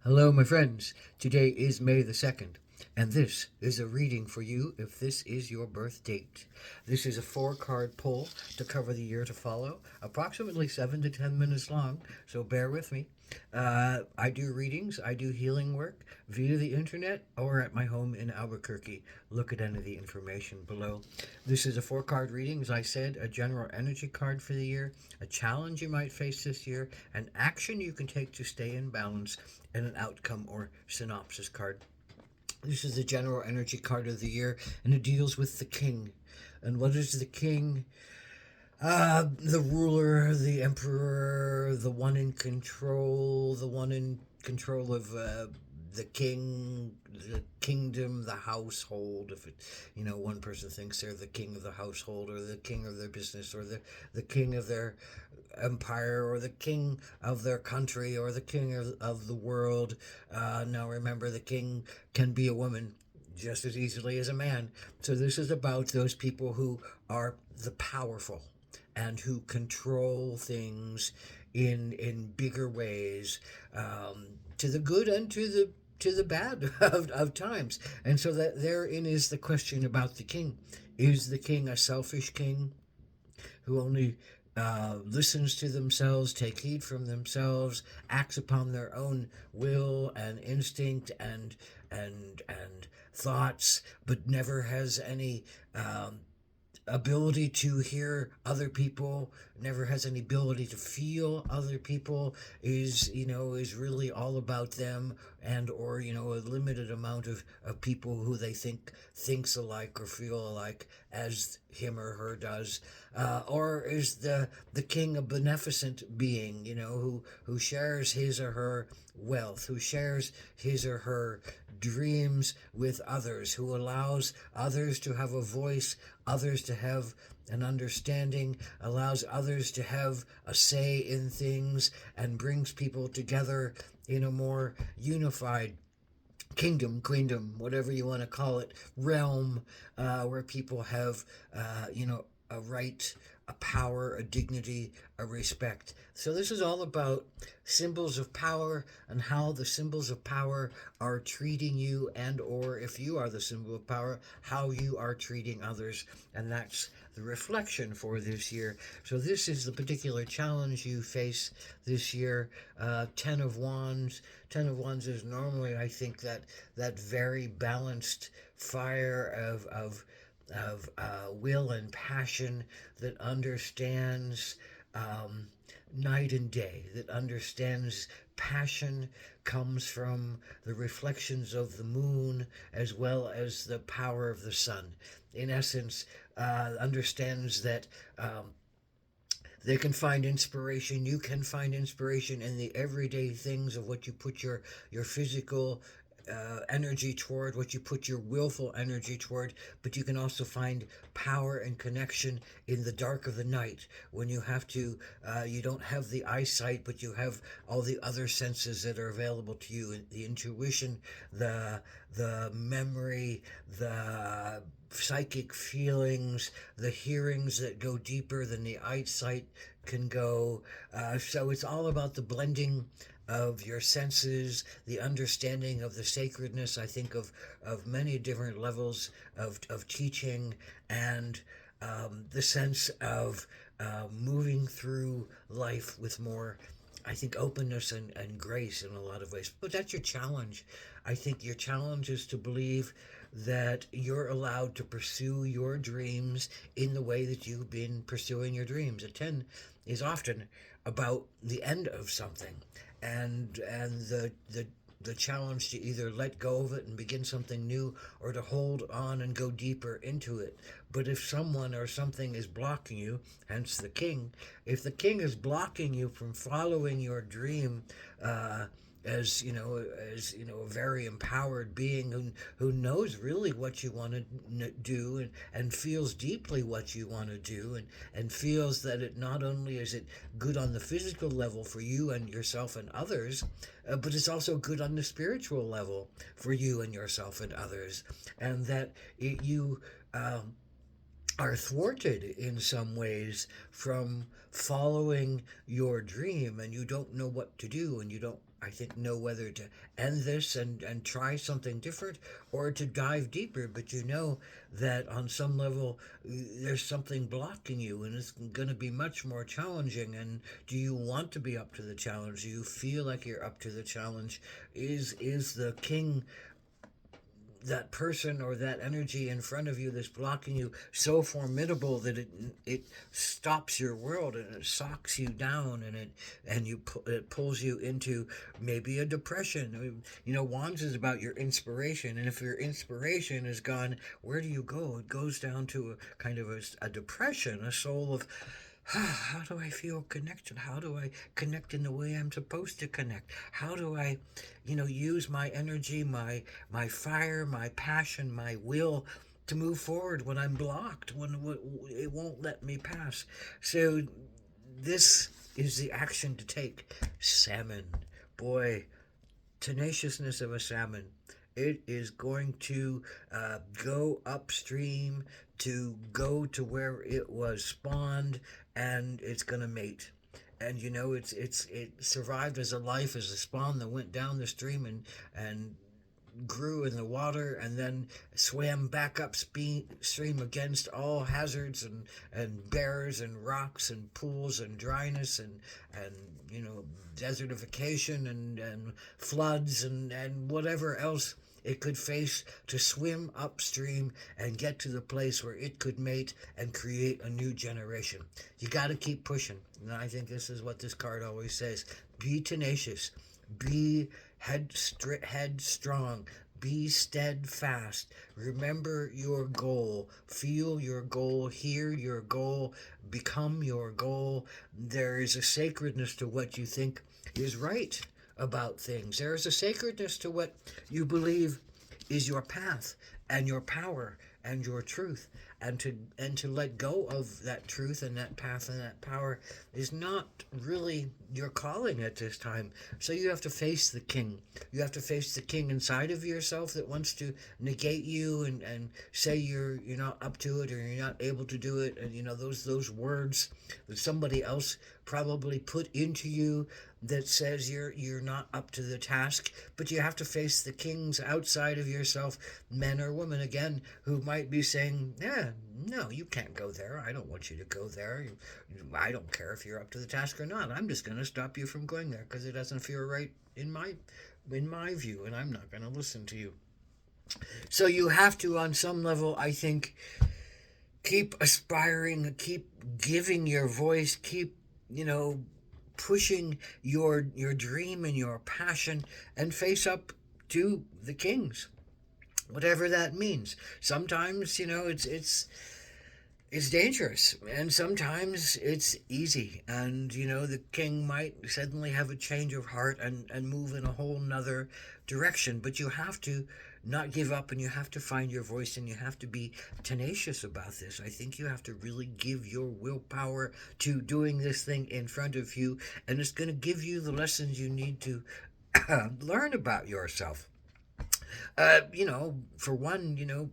Hello, my friends. Today is May the 2nd, and this is a reading for you if this is your birth date. This is a 4 card pull to cover the year to follow, approximately 7 to 10 minutes long, so bear with me. I do readings, I do healing work via the internet or at my home in Albuquerque. Look at any of the information below. This is a 4 card reading, as I said, a general energy card for the year, a challenge you might face this year, an action you can take to stay in balance, and an outcome or synopsis card. This is the general energy card of the year, and it deals with the king. And what is the king? The ruler, the emperor, the one in control, the one in control of the king, the kingdom, the household. If it, one person thinks they're the king of the household, or the king of their business, or the king of their empire, or the king of their country, or the king of the world. Now remember, the king can be a woman just as easily as a man. So this is about those people who are the powerful and who control things in bigger ways, to the good and to the bad of times. And so that therein is the question about the king. Is the king a selfish king who only listens to themselves, take heed from themselves, acts upon their own will and instinct and thoughts, but never has any ability to hear other people, never has any ability to feel other people, is really all about them, and or a limited amount of people who they thinks alike or feel alike as him or her does, or is the king a beneficent being, who shares his or her wealth, who shares his or her dreams with others, who allows others to have a voice, others to have an understanding, allows others to have a say in things, and brings people together in a more unified kingdom, queendom, whatever you want to call it, realm, where people have, a right, a power, a dignity, a respect. So this is all about symbols of power and how the symbols of power are treating you, and or if you are the symbol of power, how you are treating others. And that's the reflection for this year. So this is the particular challenge you face this year. Ten of Wands. Ten of Wands is normally, I think, that very balanced fire of will and passion that understands night and day, that understands passion comes from the reflections of the moon as well as the power of the sun. In essence, understands that they can find inspiration. You can find inspiration in the everyday things of what you put your physical energy toward, what you put your willful energy toward, but you can also find power and connection in the dark of the night when you have to, you don't have the eyesight, but you have all the other senses that are available to you, the intuition, the memory, the psychic feelings, the hearings that go deeper than the eyesight can go. So it's all about the blending of your senses, the understanding of the sacredness, I think, of many different levels of teaching, and the sense of moving through life with more, I think, openness and grace in a lot of ways. But that's your challenge. I think your challenge is to believe that you're allowed to pursue your dreams in the way that you've been pursuing your dreams. A 10 is often about the end of something, and the challenge to either let go of it and begin something new, or to hold on and go deeper into it. But if someone or something is blocking you, hence the king, if the king is blocking you from following your dream, a very empowered being who knows really what you want to do, and feels deeply what you want to do, and feels that it not only is it good on the physical level for you and yourself and others, but it's also good on the spiritual level for you and yourself and others, and that you are thwarted in some ways from following your dream, and you don't know what to do, and you don't, I think, know whether to end this and try something different or to dive deeper. But you know that on some level there's something blocking you, and it's going to be much more challenging. And do you want to be up to the challenge? Do you feel like you're up to the challenge? Is the king, that person or that energy in front of you that's blocking you, so formidable that it stops your world and it socks you down, and it pulls you into maybe a depression. You know, wands is about your inspiration, and if your inspiration is gone, where do you go? It goes down to a kind of a depression, a soul of how do I feel connected? How do I connect in the way I'm supposed to connect? How do I, use my energy, my fire, my passion, my will to move forward when I'm blocked, when it won't let me pass? So this is the action to take. Salmon, boy, tenaciousness of a salmon. It is going to go upstream to go to where it was spawned, and it's going to mate. And it survived as a life, as a spawn that went down the stream and grew in the water, and then swam back upstream against all hazards and bears and rocks and pools and dryness and desertification and floods and whatever else it could face, to swim upstream and get to the place where it could mate and create a new generation. You got to keep pushing. And I think this is what this card always says. Be tenacious. Be headstrong. Be steadfast. Remember your goal. Feel your goal. Hear your goal. Become your goal. There is a sacredness to what you think is right about things. There is a sacredness to what you believe is your path and your power and your truth. And to let go of that truth and that path and that power is not really your calling at this time. So you have to face the king. You have to face the king inside of yourself that wants to negate you and say you're not up to it, or you're not able to do it. And those words that somebody else probably put into you that says you're not up to the task. But you have to face the kings outside of yourself, men or women, again, who might be saying, yeah, no, you can't go there. I don't want you to go there. I don't care if you're up to the task or not. I'm just going to stop you from going there because it doesn't feel right in my view, and I'm not going to listen to you. So you have to, on some level, I think, keep aspiring, keep giving your voice, keep pushing your dream and your passion, and face up to the kings, whatever that means. Sometimes it's dangerous, and sometimes it's easy, and the king might suddenly have a change of heart and move in a whole nother direction. But you have to not give up, and you have to find your voice, and you have to be tenacious about this. I think you have to really give your willpower to doing this thing in front of you, and it's going to give you the lessons you need to learn about yourself. For one,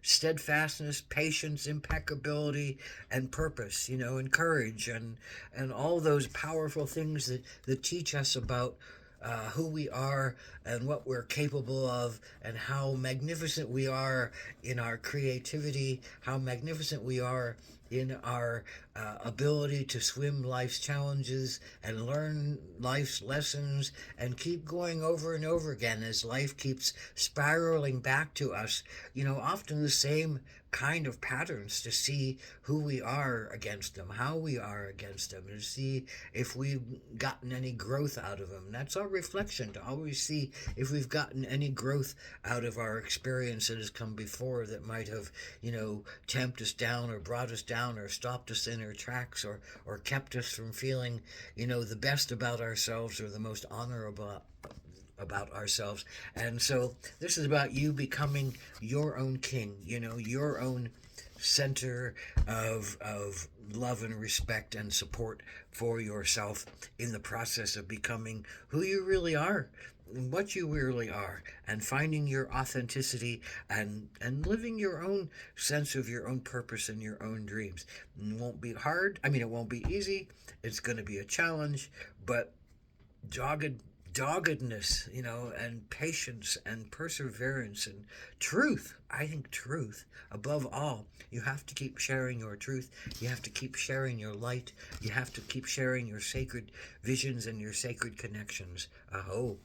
steadfastness, patience, impeccability, and purpose, and courage, and all those powerful things that teach us about who we are and what we're capable of, and how magnificent we are in our creativity, how magnificent we are in our ability to swim life's challenges and learn life's lessons and keep going over and over again as life keeps spiraling back to us, often the same kind of patterns, to see who we are against them, how we are against them, and to see if we've gotten any growth out of them. That's our reflection, to always see if we've gotten any growth out of our experience that has come before that might have, tempted us down or brought us down or stopped us in our tracks or kept us from feeling, the best about ourselves or the most honorable about ourselves. And so this is about you becoming your own king, your own center of love and respect and support for yourself in the process of becoming who you really are, what you really are, and finding your authenticity, and living your own sense of your own purpose and your own dreams. It won't be hard. I mean, it won't be easy. It's going to be a challenge, but doggedness, and patience and perseverance and truth. I think truth above all. You have to keep sharing your truth. You have to keep sharing your light. You have to keep sharing your sacred visions and your sacred connections. Aho.